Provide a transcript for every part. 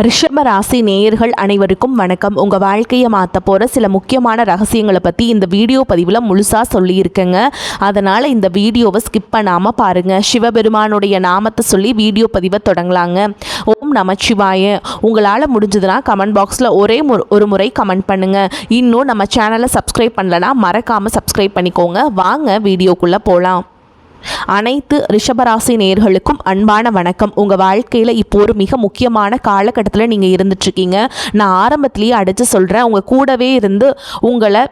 ரிஷப ராசி நேயர்கள் அனைவருக்கும் வணக்கம். உங்கள் வாழ்க்கையை மாற்ற போகிற சில முக்கியமான ரகசியங்களை பற்றி இந்த வீடியோ பதிவில் முழுசாக சொல்லியிருக்கேங்க. அதனால் இந்த வீடியோவை ஸ்கிப் பண்ணாமல் பாருங்கள். சிவபெருமானுடைய நாமத்தை சொல்லி வீடியோ பதிவை தொடங்கலாங்க. ஓம் நமச்சிவாய. உங்களால் முடிஞ்சதுன்னா கமெண்ட் பாக்ஸில் ஒரு முறை கமெண்ட் பண்ணுங்கள். இன்னும் நம்ம சேனலை சப்ஸ்கிரைப் பண்ணலன்னா மறக்காமல் சப்ஸ்கிரைப் பண்ணிக்கோங்க. வாங்க வீடியோக்குள்ளே போகலாம். அனைத்து ரிஷபராசி நேயர்களுக்கும் அன்பான வணக்கம். உங்கள் வாழ்க்கையில் இப்போ ஒரு மிக முக்கியமான காலகட்டத்தில் நீங்கள் இருந்துட்டுருக்கீங்க. நான் ஆரம்பத்திலேயே அடித்து சொல்கிறேன், உங்கள் கூடவே இருந்து உங்களை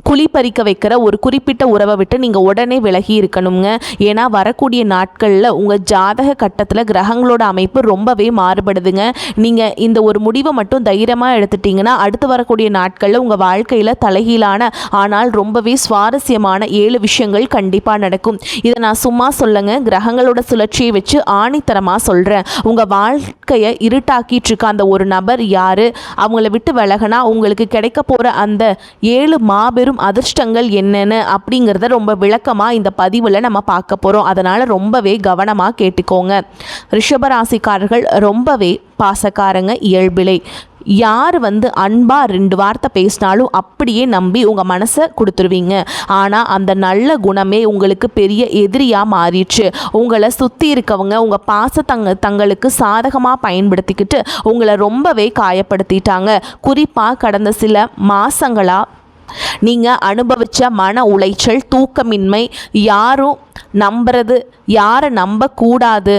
குழிப்பறிக்க வைக்கிற ஒரு குறிப்பிட்ட உறவை விட்டு நீங்கள் உடனே விலகி இருக்கணுங்க. ஏன்னா வரக்கூடிய நாட்களில் உங்கள் ஜாதக கட்டத்தில் கிரகங்களோட அமைப்பு ரொம்பவே மாறுபடுதுங்க. நீங்கள் இந்த ஒரு முடிவை மட்டும் தைரியமாக எடுத்துட்டிங்கன்னா அடுத்து வரக்கூடிய நாட்களில் உங்கள் வாழ்க்கையில் தலைகீழான ஆனால் ரொம்பவே சுவாரஸ்யமான 7 விஷயங்கள் கண்டிப்பாக நடக்கும். இதை நான் சும்மா சொல்லுங்க, கிரகங்களோட சுழற்சியை வச்சு ஆணித்தரமாக சொல்கிறேன். உங்கள் வாழ்க்கையை இருட்டாக்கிட்டு இருக்க அந்த ஒரு நபர் யார், அவங்கள விட்டு விலகினா உங்களுக்கு கிடைக்க போகிற அந்த 7 மாபெரும் அதிர்ஷ்டங்கள் என்னென்னு அப்படிங்கிறத ரொம்ப விளக்கமாக இந்த பதிவில் நம்ம பார்க்க போகிறோம். அதனால் ரொம்பவே கவனமாக கேட்டுக்கோங்க. ரிஷபராசிக்காரர்கள் ரொம்பவே பாசக்காரங்க இயல்பிலை. யார் அன்பாக 2 வார்த்தை பேசினாலும் அப்படியே நம்பி உங்கள் மனசை கொடுத்துருவீங்க. ஆனால் அந்த நல்ல குணமே உங்களுக்கு பெரிய எதிரியாக மாறிடுச்சு. உங்களை சுற்றி இருக்கவங்க உங்கள் தங்களுக்கு சாதகமாக பயன்படுத்திக்கிட்டு உங்களை ரொம்பவே காயப்படுத்திட்டாங்க. குறிப்பாக கடந்த சில மாதங்களாக நீங்கள் அனுபவித்த மன உளைச்சல், தூக்கமின்மை, யாரும் நம்புறது யாரை நம்பக்கூடாது,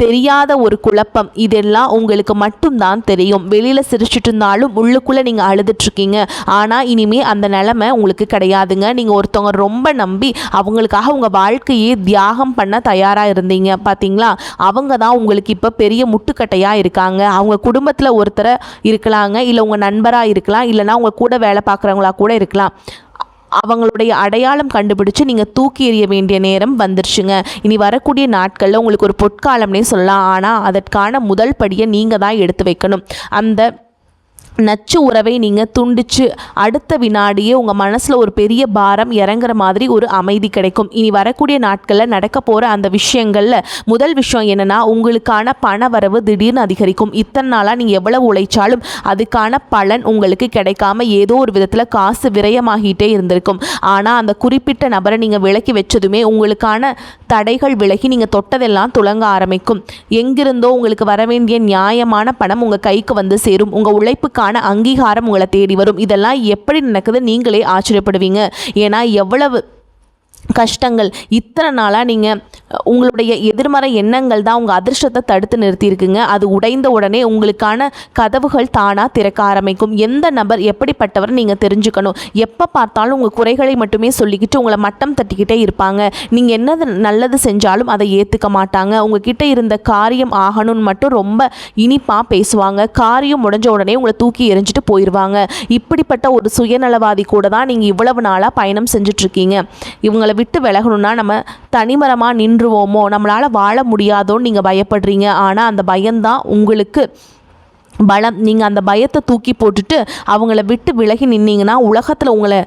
தெரியாத ஒரு குழப்பம், இதெல்லாம் உங்களுக்கு மட்டும்தான் தெரியும். வெளியில் சிரிச்சிட்டு இருந்தாலும் உள்ளுக்குள்ளே நீங்கள் அழுதுட்ருக்கீங்க. ஆனால் இனிமேல் அந்த நிலைமை உங்களுக்கு கிடையாதுங்க. நீங்கள் ஒருத்தவங்க ரொம்ப நம்பி அவங்களுக்காக உங்கள் வாழ்க்கையே தியாகம் பண்ண தயாராக இருந்தீங்க பார்த்தீங்களா, அவங்க தான் உங்களுக்கு இப்போ பெரிய முட்டுக்கட்டையாக இருக்காங்க. அவங்க குடும்பத்தில் ஒருத்தரை இருக்கலாங்க, இல்லை உங்கள் நண்பராக இருக்கலாம், இல்லைனா உங்கள் கூட வேலை பார்க்குறவங்களா கூட இருக்கலாம். அவங்களுடைய அடையாளம் கண்டுபிடிச்சு நீங்கள் தூக்கி எறிய வேண்டிய நேரம் வந்துருச்சுங்க. இனி வரக்கூடிய நாட்களில் உங்களுக்கு ஒரு பொற்காலம்னே சொல்லலாம். ஆனால் அதற்கான முதல் படியை நீங்கள் தான் எடுத்து வைக்கணும். அந்த நச்சு உறவை நீங்கள் துண்டிச்சு அடுத்த வினாடியே உங்கள் மனசில் ஒரு பெரிய பாரம் இறங்குற மாதிரி ஒரு அமைதி கிடைக்கும். இனி வரக்கூடிய நாட்களில் நடக்க போகிற அந்த விஷயங்களில் முதல் விஷயம் என்னென்னா, உங்களுக்கான பண வரவு திடீர்னு அதிகரிக்கும். இத்தனை நாளாக நீங்கள் எவ்வளவு உழைச்சாலும் அதுக்கான பலன் உங்களுக்கு கிடைக்காம ஏதோ ஒரு விதத்தில் காசு விரயமாகிட்டே இருந்திருக்கும். ஆனால் அந்த குறிப்பிட்ட நபரை நீங்கள் விலக்கி வச்சதுமே உங்களுக்கான தடைகள் விலகி நீங்கள் தொட்டதெல்லாம் துளங்க ஆரம்பிக்கும். எங்கிருந்தோ உங்களுக்கு வர வேண்டிய நியாயமான பணம் உங்கள் கைக்கு வந்து சேரும். உங்கள் உழைப்புக்கு அங்கீகாரம் உங்களை தேடி வரும். இதெல்லாம் எப்படி நடக்குது நீங்களே ஆச்சரியப்படுவீங்க. ஏன்னா எவ்வளவு கஷ்டங்கள், இத்தனை நாளாக நீங்கள் உங்களுடைய எதிர்மறை எண்ணங்கள் தான் உங்கள் அதிர்ஷ்டத்தை தடுத்து நிறுத்தியிருக்குங்க. அது உடைந்த உடனே உங்களுக்கான கதவுகள் தானாக திறக்க ஆரம்பிக்கும். எந்த நபர் எப்படிப்பட்டவர் நீங்கள் தெரிஞ்சுக்கணும். எப்போ பார்த்தாலும் உங்கள் குறைகளை மட்டுமே சொல்லிக்கிட்டு உங்களை மட்டம் தட்டிக்கிட்டே இருப்பாங்க. நீங்கள் என்னது நல்லது செஞ்சாலும் அதை ஏற்றுக்க மாட்டாங்க. உங்ககிட்ட இருந்த காரியம் ஆகணும்னு மட்டும் ரொம்ப இனிப்பாக பேசுவாங்க. காரியம் முடிஞ்ச உடனே உங்களை தூக்கி எறிஞ்சிட்டு போயிடுவாங்க. இப்படிப்பட்ட ஒரு சுயநலவாதி கூட தான் நீங்கள் இவ்வளவு நாளாக பயணம் செஞ்சிட்ருக்கீங்க. இவங்களை விட்டு விலகணும்னா நம்ம தனிமரமாக நின்றுவோமோ, நம்மளால் வாழ முடியாதோன்னு நீங்கள் பயப்படுறீங்க. ஆனால் அந்த பயம்தான் உங்களுக்கு பலம். நீங்கள் அந்த பயத்தை தூக்கி போட்டுட்டு அவங்கள விட்டு விலகி நின்னீங்கன்னா உலகத்தில் உங்களை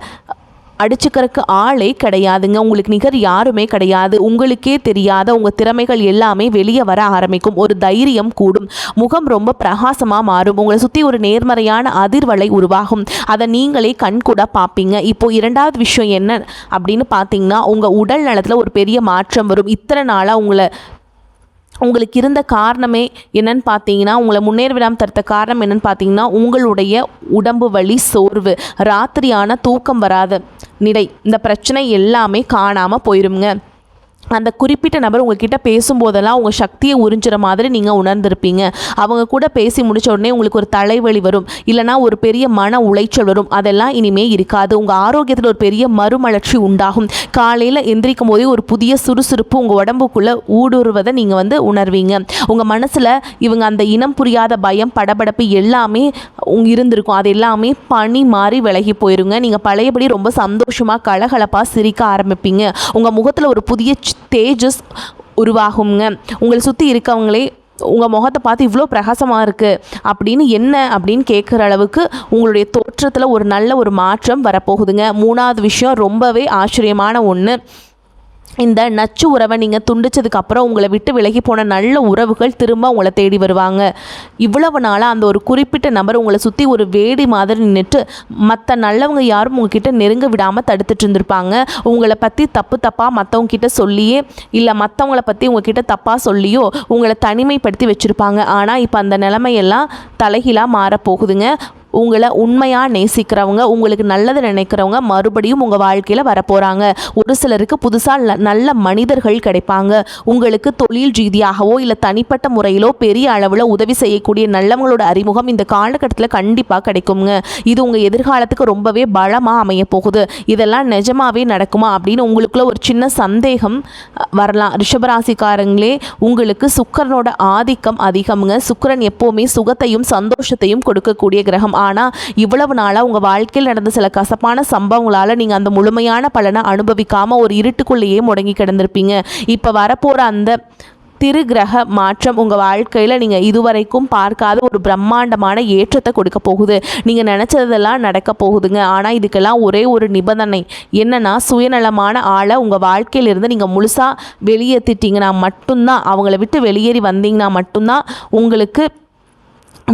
அடிச்சுக்கிறதுக்கு ஆளே கிடையாதுங்க. உங்களுக்கு நிகர் யாருமே கிடையாது. உங்களுக்கே தெரியாத உங்கள் திறமைகள் எல்லாமே வெளியே வர ஆரம்பிக்கும். ஒரு தைரியம் கூடும். முகம் ரொம்ப பிரகாசமாக மாறும். உங்களை சுற்றி ஒரு நேர்மறையான அதிர்வலை உருவாகும். அதை நீங்களே கண்கூட பார்ப்பீங்க. இப்போ 2வது விஷயம் என்ன அப்படின்னு பார்த்தீங்கன்னா, உங்கள் உடல் நலத்தில் ஒரு பெரிய மாற்றம் வரும். இத்தனை நாளாக உங்களுக்கு இருந்த காரணமே என்னன்னு பார்த்தீங்கன்னா, உங்களை முன்னேற விடாமல் தடுத்த காரணம் என்னன்னு பார்த்தீங்கன்னா, உங்களுடைய உடம்பு வலி, சோர்வு, ராத்திரியான தூக்கம் வராத நிலை, இந்த பிரச்சனை எல்லாமே காணாமல் போயிருங்க. அந்த குறிப்பிட்ட நபர் உங்ககிட்ட பேசும்போதெல்லாம் உங்கள் சக்தியை உறிஞ்சுற மாதிரி நீங்கள் உணர்ந்திருப்பீங்க. அவங்க கூட பேசி முடிச்ச உடனே உங்களுக்கு ஒரு தலைவலி வரும், இல்லைனா ஒரு பெரிய மன உளைச்சல் வரும். அதெல்லாம் இனிமேல் இருக்காது. உங்கள் ஆரோக்கியத்தில் ஒரு பெரிய மறுமலர்ச்சி உண்டாகும். காலையில் எந்திரிக்கும் போதே ஒரு புதிய சுறுசுறுப்பு உங்கள் உடம்புக்குள்ளே ஊடுருவதை நீங்கள் உணர்வீங்க. உங்கள் மனசில் இவங்க அந்த இனம் புரியாத பயம், படபடப்பு எல்லாமே இருந்திருக்கும். அது எல்லாமே பனி மாறி விலகி போயிருங்க. நீங்கள் பழையபடி ரொம்ப சந்தோஷமாக கலகலப்பாக சிரிக்க ஆரம்பிப்பீங்க. உங்கள் முகத்தில் ஒரு புதிய தேஜஸ் உருவாகுங்க. உங்களை சுற்றி இருக்கவங்களே உங்கள் முகத்தை பார்த்து இவ்வளோ பிரகாசமாக இருக்குது அப்படின்னு கேட்குற அளவுக்கு உங்களுடைய தோற்றத்தில் ஒரு நல்ல ஒரு மாற்றம் வரப்போகுதுங்க. 3வது விஷயம் ரொம்பவே ஆச்சரியமான ஒன்று. இந்த நச்சு உறவை நீங்கள் துண்டிச்சதுக்கப்புறம் உங்களை விட்டு விலகி போன நல்ல உறவுகள் திரும்ப உங்களை தேடி வருவாங்க. இவ்வளவு நாளாக அந்த ஒரு குறிப்பிட்ட நபர் உங்களை சுற்றி ஒரு வேடி மாதிரி நின்றுட்டு மற்ற நல்லவங்க யாரும் உங்ககிட்ட நெருங்க விடாமல் தடுத்துட்டு இருந்திருப்பாங்க. உங்களை பற்றி தப்பாக மற்றவங்க கிட்ட சொல்லியே இல்லை மற்றவங்கள பற்றி உங்ககிட்ட தப்பாக சொல்லியோ உங்களை தனிமைப்படுத்தி வச்சுருப்பாங்க. ஆனால் இப்போ அந்த நிலைமையெல்லாம் தலைகீழாக மாறப்போகுதுங்க. உங்களை உண்மையாக நேசிக்கிறவங்க, உங்களுக்கு நல்லது நினைக்கிறவங்க மறுபடியும் உங்கள் வாழ்க்கையில் வரப்போகிறாங்க. ஒரு சிலருக்கு புதுசாக நல்ல மனிதர்கள் கிடைப்பாங்க. உங்களுக்கு தொழில் ரீதியாகவோ இல்லை தனிப்பட்ட முறையிலோ பெரிய அளவில் உதவி செய்யக்கூடிய நல்லவங்களோட அறிமுகம் இந்த காலகட்டத்தில் கண்டிப்பாக கிடைக்குங்க. இது உங்கள் எதிர்காலத்துக்கு ரொம்பவே பலமாக அமைய போகுது. இதெல்லாம் நிஜமாவே நடக்குமா அப்படின்னு உங்களுக்குள்ள ஒரு சின்ன சந்தேகம் வரலாம். ரிஷபராசிக்காரங்களே, உங்களுக்கு சுக்கிரனோட ஆதிக்கம் அதிகம்ங்க. சுக்கிரன் எப்போவுமே சுகத்தையும் சந்தோஷத்தையும் கொடுக்கக்கூடிய கிரகம். ஆனால் இவ்வளவு நாளாக உங்கள் வாழ்க்கையில் நடந்த சில கசப்பான சம்பவங்களால் நீங்கள் அந்த முழுமையான பலனை அனுபவிக்காமல் ஒரு இருட்டுக்குள்ளேயே முடங்கி கிடந்திருப்பீங்க. இப்போ வரப்போகிற அந்த திருகிரக மாற்றம் உங்கள் வாழ்க்கையில் நீங்கள் இதுவரைக்கும் பார்க்காத ஒரு பிரம்மாண்டமான ஏற்றத்தை கொடுக்க போகுது. நீங்கள் நினச்சதெல்லாம் நடக்க போகுதுங்க. ஆனால் இதுக்கெல்லாம் ஒரே ஒரு நிபந்தனை என்னென்னா, சுயநலமான ஆளை உங்கள் வாழ்க்கையிலிருந்து நீங்கள் முழுசாக வெளியேற்றிட்டீங்கன்னா மட்டும்தான், அவங்கள விட்டு வெளியேறி வந்தீங்கன்னா மட்டும்தான் உங்களுக்கு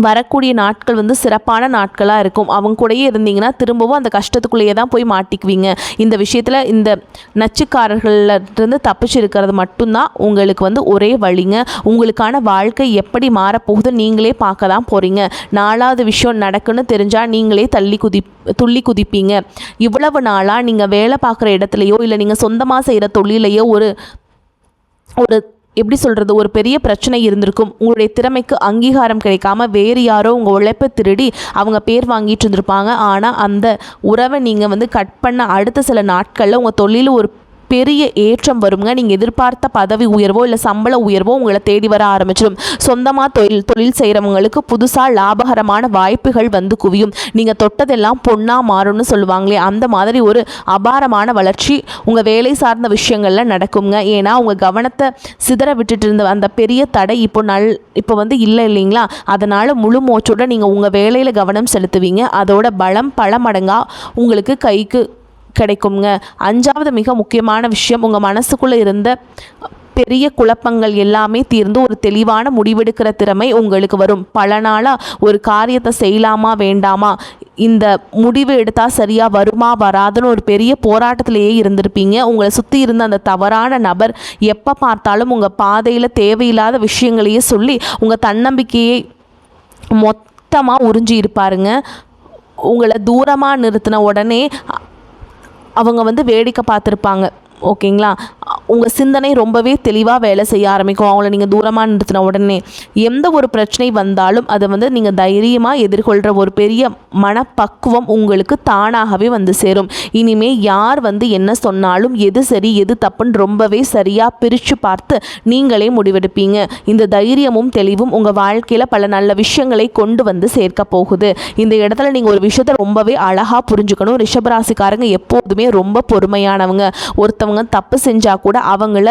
வரக்கூடிய நாட்கள் சிறப்பான நாட்களாக இருக்கும். அவங்க கூடயே இருந்தீங்கன்னா திரும்பவும் அந்த கஷ்டத்துக்குள்ளேயே தான் போய் மாட்டிக்குவீங்க. இந்த விஷயத்தில் இந்த நச்சுக்காரர்களிருந்து தப்பிச்சு இருக்கிறது மட்டும்தான் உங்களுக்கு ஒரே வழிங்க. உங்களுக்கான வாழ்க்கை எப்படி மாறப்போகுது நீங்களே பார்க்க தான் போகிறீங்க. 4வது விஷயம் நடக்குன்னு தெரிஞ்சால் நீங்களே துள்ளி குதிப்பீங்க. இவ்வளவு நாளாக நீங்கள் வேலை பார்க்குற இடத்துலையோ இல்லை நீங்கள் சொந்தமாக செய்கிற தொழிலையோ ஒரு எப்படி சொல்கிறது, ஒரு பெரிய பிரச்சனை இருந்திருக்கும். உங்களுடைய திறமைக்கு அங்கீகாரம் கிடைக்காம வேறு யாரோ உங்கள் உழைப்பை திருடி அவங்க பேர் வாங்கிட்டு இருந்திருப்பாங்க. ஆனால் அந்த உறவை நீங்கள் கட் பண்ண அடுத்த சில நாட்களில் உங்கள் தொழில் ஒரு பெரிய ஏற்றம் வருங்க. நீங்கள் எதிர்பார்த்த பதவி உயர்வோ இல்லை சம்பள உயர்வோ உங்களை தேடி வர ஆரம்பிச்சிடும். சொந்தமாக தொழில் செய்கிறவங்களுக்கு புதுசாக லாபகரமான வாய்ப்புகள் குவியும். நீங்கள் தொட்டதெல்லாம் பொண்ணாக மாறும்னு சொல்லுவாங்களே, அந்த மாதிரி ஒரு அபாரமான வளர்ச்சி உங்கள் வேலை சார்ந்த விஷயங்களில் நடக்குங்க. ஏன்னா உங்கள் கவனத்தை சிதற விட்டுட்டு இருந்த அந்த பெரிய தடை இப்போ இல்லை இல்லைங்களா? அதனால் முழு மூச்சோட நீங்கள் உங்கள் வேலையில் கவனம் செலுத்துவீங்க. அதோட பலம் பல மடங்காக உங்களுக்கு கைக்கு கிடைக்குங்க. 5வது மிக முக்கியமான விஷயம், உங்கள் மனசுக்குள்ளே இருந்த பெரிய குழப்பங்கள் எல்லாமே தீர்ந்து ஒரு தெளிவான முடிவெடுக்கிற திறமை உங்களுக்கு வரும். பல நாளாக ஒரு காரியத்தை செய்யலாமா வேண்டாமா, இந்த முடிவு எடுத்தால் சரியாக வருமா வராதுன்னு ஒரு பெரிய போராட்டத்திலேயே இருந்திருப்பீங்க. உங்களை சுற்றி இருந்த அந்த தவறான நபர் எப்போ பார்த்தாலும் உங்கள் பாதையில் தேவையில்லாத விஷயங்களையே சொல்லி உங்கள் தன்னம்பிக்கையை மொத்தமாக உறிஞ்சி இருப்பாருங்க. உங்களை தூரமாக நிறுத்தின உடனே அவங்க வேடிக்கை பார்த்துருப்பாங்க. ஓகேங்களா? உங்கள் சிந்தனை ரொம்பவே தெளிவாக வேலை செய்ய ஆரம்பிக்கும். அவங்கள நீங்கள் தூரமாக நிறுத்தின உடனே எந்த ஒரு பிரச்சனை வந்தாலும் அதை நீங்கள் தைரியமாக எதிர்கொள்கிற ஒரு பெரிய மனப்பக்குவம் உங்களுக்கு தானாகவே சேரும். இனிமேல் யார் என்ன சொன்னாலும் எது சரி எது தப்புன்னு ரொம்பவே சரியாக பிரித்து பார்த்து நீங்களே முடிவெடுப்பீங்க. இந்த தைரியமும் தெளிவும் உங்கள் வாழ்க்கையில் பல நல்ல விஷயங்களை கொண்டு சேர்க்க போகுது. இந்த இடத்துல நீங்கள் ஒரு விஷயத்தை ரொம்பவே அழகாக புரிஞ்சுக்கணும். ரிஷபராசிக்காரங்க எப்போதுமே ரொம்ப பொறுமையானவங்க. ஒருத்தவங்க தப்பு செஞ்சால் கூட அவங்கள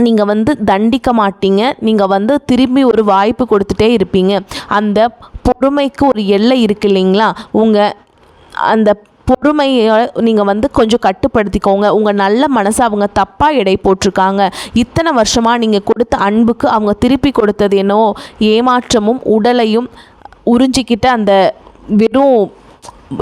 நீங்கள் தண்டிக்க மாட்டீங்க. நீங்கள் திரும்பி ஒரு வாய்ப்பு கொடுத்துட்டே இருப்பீங்க. அந்த பொறுமைக்கு ஒரு எல்லை இருக்கு இல்லைங்களா? உங்கள் அந்த பொறுமையை நீங்கள் கொஞ்சம் கட்டுப்படுத்திக்கோங்க. உங்கள் நல்ல மனசை அவங்க தப்பாக எடை போட்டிருக்காங்க. இத்தனை வருஷமாக நீங்கள் கொடுத்த அன்புக்கு அவங்க திருப்பி கொடுத்தது என்னவோ ஏமாற்றமும் உடலையும் உறிஞ்சிக்கிட்ட அந்த வெறும்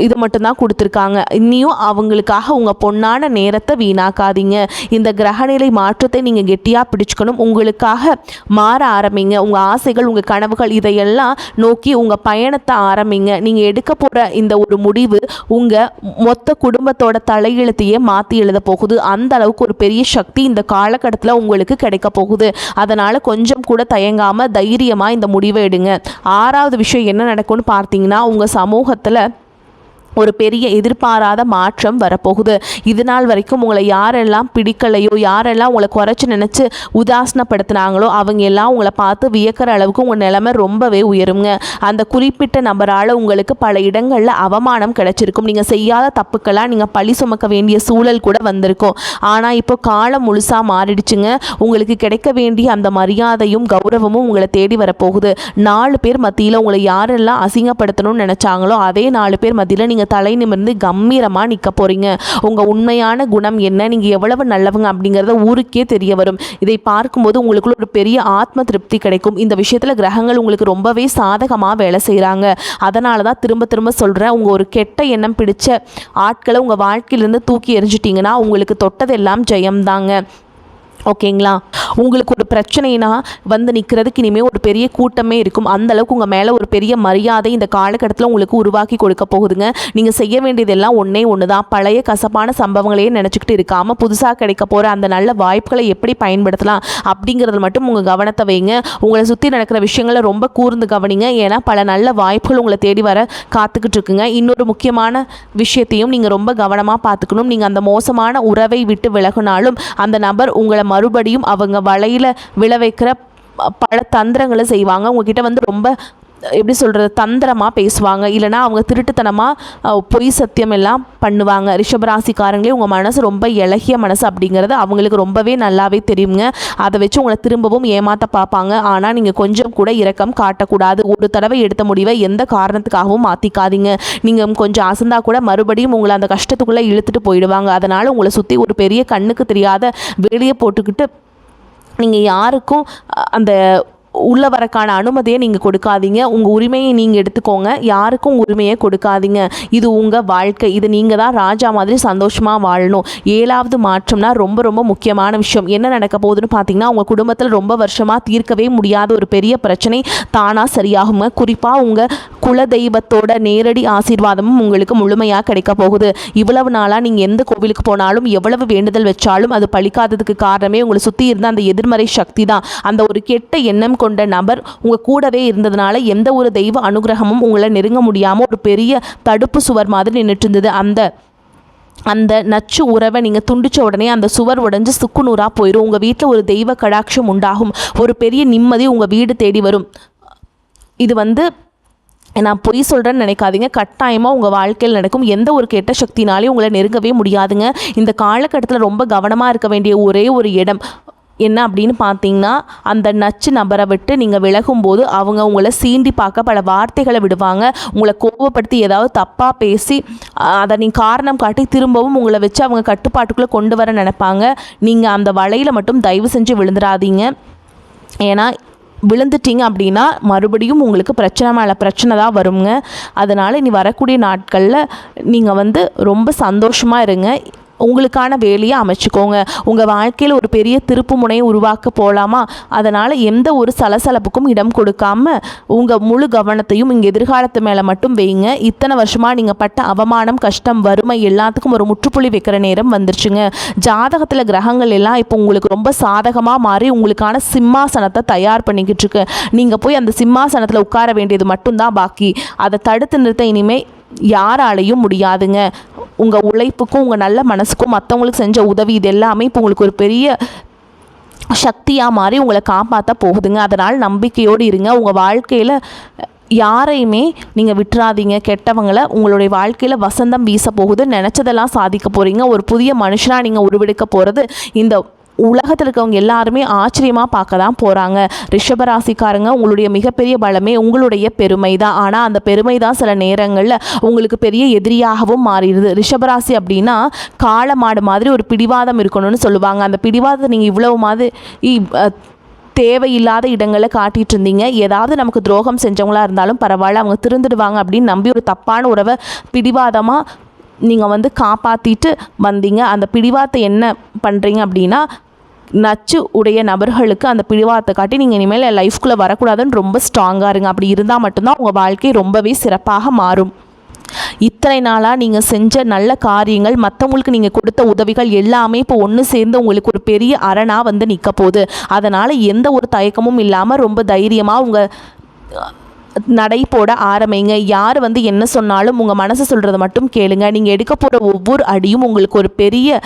இது மட்டும்தான் கொடுத்துருக்காங்க. இன்னியும் அவங்களுக்காக உங்கள் பொன்னான நேரத்தை வீணாக்காதீங்க. இந்த கிரகநிலை மாற்றத்தை நீங்கள் கெட்டியாக பிடிச்சிக்கணும். உங்களுக்காக மாற ஆரம்பிங்க. உங்கள் ஆசைகள், உங்கள் கனவுகள் இதையெல்லாம் நோக்கி உங்கள் பயணத்தை ஆரம்பிங்க. நீங்கள் எடுக்க போகிற இந்த ஒரு முடிவு உங்கள் மொத்த குடும்பத்தோட தலையெழுத்தையே மாற்றி எழுத போகுது. அந்த அளவுக்கு ஒரு பெரிய சக்தி இந்த காலகட்டத்தில் உங்களுக்கு கிடைக்க போகுது. அதனால் கொஞ்சம் கூட தயங்காமல் தைரியமாக இந்த முடிவை எடுங்க. 6வது விஷயம் என்ன நடக்கும்னு பார்த்தீங்கன்னா, உங்கள் சமூகத்தில் ஒரு பெரிய எதிர்பாராத மாற்றம் வரப்போகுது. இது நாள் வரைக்கும் உங்களை யாரெல்லாம் பிடிக்கலையோ, யாரெல்லாம் உங்களை குறைச்சி நினச்சி உதாசனப்படுத்தினாங்களோ அவங்க எல்லாம் உங்களை பார்த்து வியக்கிற அளவுக்கு உங்கள் நிலைமை ரொம்பவே உயருங்க. அந்த குறிப்பிட்ட நபரால் உங்களுக்கு பல இடங்களில் அவமானம் கிடைச்சிருக்கும். நீங்கள் செய்யாத தப்புக்கெல்லாம் நீங்கள் பழி சுமக்க வேண்டிய சூழல் கூட வந்திருக்கும். ஆனால் இப்போ காலம் முழுசாக மாறிடுச்சுங்க. உங்களுக்கு கிடைக்க வேண்டிய அந்த மரியாதையும் கௌரவமும் உங்களை தேடி வரப்போகுது. 4 பேர் மத்தியில் உங்களை யாரெல்லாம் அசிங்கப்படுத்தணும்னு நினச்சாங்களோ அதே 4 பேர் மத்தியில் நீங்கள் நீங்கள் தலை நிமிர்ந்து கம்பீரமாக நிற்க போகிறீங்க. உங்கள் உண்மையான குணம் என்ன, நீங்கள் எவ்வளவு நல்லவங்க அப்படிங்கிறத ஊருக்கே தெரிய வரும். இதை பார்க்கும்போது உங்களுக்குள்ள ஒரு பெரிய ஆத்ம திருப்தி கிடைக்கும். இந்த விஷயத்தில் கிரகங்கள் உங்களுக்கு ரொம்பவே சாதகமாக வேலை செய்கிறாங்க. அதனால தான் திரும்ப திரும்ப சொல்கிறேன், உங்கள் ஒரு கெட்ட எண்ணம் பிடிச்ச ஆட்களை உங்கள் வாழ்க்கையிலேருந்து தூக்கி எறிஞ்சிட்டிங்கன்னா உங்களுக்கு தொட்டதெல்லாம் ஜெயம்தாங்க. ஓகேங்களா? உங்களுக்கு ஒரு பிரச்சனைனா வந்து நிற்கிறதுக்கு இனிமேல் ஒரு பெரிய கூட்டமே இருக்கும். அந்தளவுக்கு உங்கள் மேலே ஒரு பெரிய மரியாதை இந்த காலகட்டத்தில் உங்களுக்கு உருவாக்கி கொடுக்க போகுதுங்க. நீங்கள் செய்ய வேண்டியதெல்லாம் ஒன்று தான். பழைய கசப்பான சம்பவங்களையே நினச்சிக்கிட்டு இருக்காமல் புதுசாக கிடைக்க போகிற அந்த நல்ல வாய்ப்புகளை எப்படி பயன்படுத்தலாம் அப்படிங்கிறத மட்டும் உங்கள் கவனத்தை வைங்க. உங்களை சுற்றி நடக்கிற விஷயங்களை ரொம்ப கூர்ந்து கவனிங்க. ஏன்னா பல நல்ல வாய்ப்புகள் உங்களை தேடி வர காத்துக்கிட்டு இருக்குங்க. இன்னொரு முக்கியமான விஷயத்தையும் நீங்கள் ரொம்ப கவனமாக பார்த்துக்கணும். நீங்கள் அந்த மோசமான உறவை விட்டு விலகினாலும் அந்த நபர் உங்களை மறுபடியும் அவங்க வலையில் விழ வைக்கிற பல தந்திரங்களை செய்வாங்க. உங்ககிட்ட வந்து ரொம்ப எப்படி சொல்கிறது, தந்திரமாக பேசுவாங்க. இல்லைனா அவங்க திருட்டுத்தனமாக பொய் சத்தியம் எல்லாம் பண்ணுவாங்க. ரிஷபராசிக்காரங்களே, உங்கள் மனசு ரொம்ப இலகிய மனசு அப்படிங்கிறது அவங்களுக்கு ரொம்பவே நல்லாவே தெரியுங்க. அதை வச்சு உங்களை திரும்பவும் ஏமாற்ற பார்ப்பாங்க. ஆனால் நீங்கள் கொஞ்சம் கூட இரக்கம் காட்டக்கூடாது. ஒரு தடவை எடுத்த முடிவை எந்த காரணத்துக்காகவும் மாற்றிக்காதீங்க. நீங்கள் கொஞ்சம் அசந்தா கூட மறுபடியும் உங்களை அந்த கஷ்டத்துக்குள்ளே இழுத்துட்டு போயிடுவாங்க. அதனால் உங்களை சுற்றி ஒரு பெரிய கண்ணுக்கு தெரியாத வேலையை போட்டுக்கிட்டு நீங்கள் யாருக்கும் அந்த உள்ள வரக்கான அனுமதியை நீங்கள் கொடுக்காதீங்க. உங்கள் உரிமையை நீங்கள் எடுத்துக்கோங்க. யாருக்கும் உரிமையை கொடுக்காதீங்க. இது உங்கள் வாழ்க்கை. இது நீங்கள் தான் ராஜா மாதிரி சந்தோஷமாக வாழணும். 7வது மாற்றம்னா ரொம்ப ரொம்ப முக்கியமான விஷயம். என்ன நடக்க போகுதுன்னு பார்த்தீங்கன்னா, உங்கள் குடும்பத்தில் ரொம்ப வருஷமாக தீர்க்கவே முடியாத ஒரு பெரிய பிரச்சனை தானாக சரியாகுங்க. குறிப்பாக உங்கள் குலதெய்வத்தோட நேரடி ஆசீர்வாதமும் உங்களுக்கு முழுமையாக கிடைக்க போகுது. இவ்வளவு நாளாக நீங்கள் எந்த கோவிலுக்கு போனாலும் எவ்வளவு வேண்டுதல் வச்சாலும் அது பலிக்காததுக்கு காரணமே உங்களை சுற்றி இருந்த அந்த எதிர்மறை சக்தி தான். அந்த ஒரு கெட்ட எண்ணம் கொண்ட நபர் உங்க கூடவே இருந்ததுனால எந்த ஒரு தெய்வ அனுகிரகமும் உங்களை நெருங்க முடியாமல் ஒரு பெரிய தடுப்பு சுவர் மாதிரி நின்றுட்டு இருந்தது. அந்த நச்சு உறவை நீங்கள் துண்டிச்ச உடனே அந்த சுவர் உடைஞ்சு சுக்குநூறாக போயிடும். உங்கள் வீட்டில் ஒரு தெய்வ கடாட்சம் உண்டாகும். ஒரு பெரிய நிம்மதி உங்கள் வீடு தேடி வரும். இது வந்து நான் பொய் சொல்கிறேன்னு நினைக்காதீங்க. கட்டாயமாக உங்கள் வாழ்க்கையில் நடக்கும். எந்த ஒரு கெட்ட சக்தினாலையும் உங்களை நெருங்கவே முடியாதுங்க. இந்த காலகட்டத்தில் ரொம்ப கவனமாக இருக்க வேண்டிய ஒரே ஒரு இடம் என்ன அப்படின்னு பார்த்தீங்கன்னா, அந்த நச்சு நபரை விட்டு நீங்கள் விலகும்போது அவங்க உங்களை சீண்டி பார்க்க பல வார்த்தைகளை விடுவாங்க. உங்களை கோபப்படுத்தி ஏதாவது தப்பாக பேசி அதை நீங்கள் காரணம் காட்டி திரும்பவும் உங்களை வச்சு அவங்க கட்டுப்பாட்டுக்குள்ளே கொண்டு வர நினைப்பாங்க. நீங்கள் அந்த வலையில் மட்டும் தயவு செஞ்சு விழுந்துடாதீங்க. ஏன்னா விழுந்துட்டீங்க அப்படின்னா மறுபடியும் உங்களுக்கு பிரச்சனை மேலே பிரச்சனை தான் வருங்க. அதனால் இனி வரக்கூடிய நாட்களில் நீங்கள் வந்து ரொம்ப சந்தோஷமாக இருங்க. உங்களுக்கான வேலையை அமைச்சுக்கோங்க. உங்கள் வாழ்க்கையில் ஒரு பெரிய திருப்பு முனையை உருவாக்க போகலாமா? அதனால் எந்த ஒரு சலசலப்புக்கும் இடம் கொடுக்காம உங்கள் முழு கவனத்தையும் இங்கே எதிர்காலத்து மேலே மட்டும் வைங்க. இத்தனை வருஷமாக நீங்கள் பட்ட அவமானம், கஷ்டம், வறுமை எல்லாத்துக்கும் ஒரு முற்றுப்புள்ளி வைக்கிற நேரம் வந்துருச்சுங்க. ஜாதகத்தில் கிரகங்கள் எல்லாம் இப்போ உங்களுக்கு ரொம்ப சாதகமாக மாறி உங்களுக்கான சிம்மாசனத்தை தயார் பண்ணிக்கிட்டு இருக்கு. நீங்கள் போய் அந்த சிம்மாசனத்தில் உட்கார வேண்டியது மட்டும்தான் பாக்கி. அதை தடுத்து நிறுத்த இனிமேல் யாராலையும் முடியாதுங்க. உங்கள் உழைப்புக்கும் உங்கள் நல்ல மனசுக்கும் மற்றவங்களுக்கு செஞ்ச உதவி இது எல்லாமே இப்போ உங்களுக்கு ஒரு பெரிய சக்தியாக மாறி உங்களை காப்பாற்ற போகுதுங்க. அதனால் நம்பிக்கையோடு இருங்க. உங்கள் வாழ்க்கையில் யாரையுமே நீங்கள் விட்டுறாதீங்க. கெட்டவங்களை உங்களுடைய வாழ்க்கையில் வசந்தம் வீச போகுது. நினச்சதெல்லாம் சாதிக்க போகிறீங்க. ஒரு புதிய மனுஷனாக நீங்கள் உருவெடுக்க போகிறது இந்த உலகத்தில் இருக்கவங்க எல்லாருமே ஆச்சரியமாக பார்க்க தான் போகிறாங்க. ரிஷபராசிக்காரங்க, உங்களுடைய மிகப்பெரிய பலமே உங்களுடைய பெருமை தான். ஆனால் அந்த பெருமை தான் சில நேரங்களில் உங்களுக்கு பெரிய எதிரியாகவும் மாறிடுது. ரிஷபராசி அப்படின்னா காளை மாதிரி ஒரு பிடிவாதம் இருக்கணும்னு சொல்லுவாங்க. அந்த பிடிவாதத்தை நீங்கள் இவ்வளவு மாதிரி தேவையில்லாத இடங்களில் காட்டிகிட்டு இருந்தீங்க. ஏதாவது நமக்கு துரோகம் செஞ்சவங்களாக இருந்தாலும் பரவாயில்ல, அவங்க திருந்துடுவாங்க அப்படின்னு நம்பி ஒரு தப்பான உறவை பிடிவாதமாக நீங்கள் வந்து காப்பாற்றிட்டு வந்தீங்க. அந்த பிடிவாதத்தை என்ன பண்ணுறீங்க அப்படின்னா, நச்சு உடைய நபர்களுக்கு அந்த பிடிவாதத்தை காட்டி நீங்கள் இனிமேல் லைஃப்குள்ளே வரக்கூடாதுன்னு ரொம்ப ஸ்ட்ராங்காக இருங்க. அப்படி இருந்தால் மட்டும்தான் உங்கள் வாழ்க்கை ரொம்பவே சிறப்பாக மாறும். இத்தனை நாளாக நீங்கள் செஞ்ச நல்ல காரியங்கள், மற்றவங்களுக்கு நீங்கள் கொடுத்த உதவிகள் எல்லாமே இப்போ ஒன்று சேர்ந்து உங்களுக்கு ஒரு பெரிய அரணாக வந்து நிற்க போகுது. அதனால் எந்த ஒரு தயக்கமும் இல்லாமல் ரொம்ப தைரியமாக உங்கள் நடை போட ஆரம்பிங்க. யார் வந்து என்ன சொன்னாலும் உங்கள் மனசு சொல்கிறத மட்டும் கேளுங்க. நீங்கள் எடுக்க போகிற ஒவ்வொரு அடியும் உங்களுக்கு ஒரு பெரிய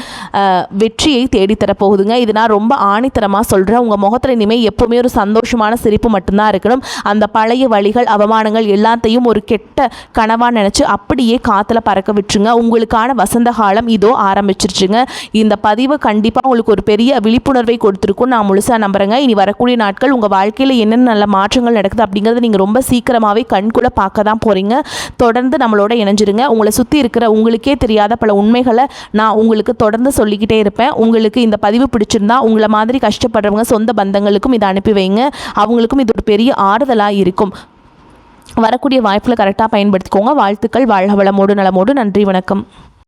வெற்றியை தேடித்தரப்போகுதுங்க. இது நான் ரொம்ப ஆணித்தரமாக சொல்கிறேன். உங்கள் முகத்தில் இனிமேல் எப்போவுமே ஒரு சந்தோஷமான சிரிப்பு மட்டும்தான் இருக்கணும். அந்த பழைய வழிகள், அவமானங்கள் எல்லாத்தையும் ஒரு கெட்ட கனவாக நினச்சி அப்படியே காற்றுல பறக்க விட்டுருங்க. உங்களுக்கான வசந்த காலம் இதோ ஆரம்பிச்சிருச்சுங்க. இந்த பதிவு கண்டிப்பாக உங்களுக்கு ஒரு பெரிய விழிப்புணர்வை கொடுத்துருக்கும் நான் முழுசாக நம்புகிறேங்க. இனி வரக்கூடிய நாட்கள் உங்கள் வாழ்க்கையில் என்னென்ன நல்ல மாற்றங்கள் நடக்குது அப்படிங்கிறத நீங்கள் ரொம்ப சீக்கிரமாகவே கண்குள்ள பார்க்க தான் போகிறீங்க. தொடர்ந்து நம்மளோட இணைஞ்சிருங்க. உங்களை சுற்றி இருக்கிற உங்களுக்கே தெரியாத பல உண்மைகளை நான் உங்களுக்கு தொடர்ந்து சொல்லிக்கிட்டே இருப்பேன். உங்களுக்கு இந்த பதிவு பிடிச்சிருந்தா உங்களை மாதிரி கஷ்டப்படுறவங்க சொந்த பந்தங்களுக்கும் இதை அனுப்பி வைங்க. அவங்களுக்கும் இது ஒரு பெரிய ஆறுதலாக இருக்கும். வரக்கூடிய வாய்ப்புகளை கரெக்டாக பயன்படுத்திக்கோங்க. வாழ்த்துக்கள். வாழ்க வளமோடு நலமோடு. நன்றி, வணக்கம்.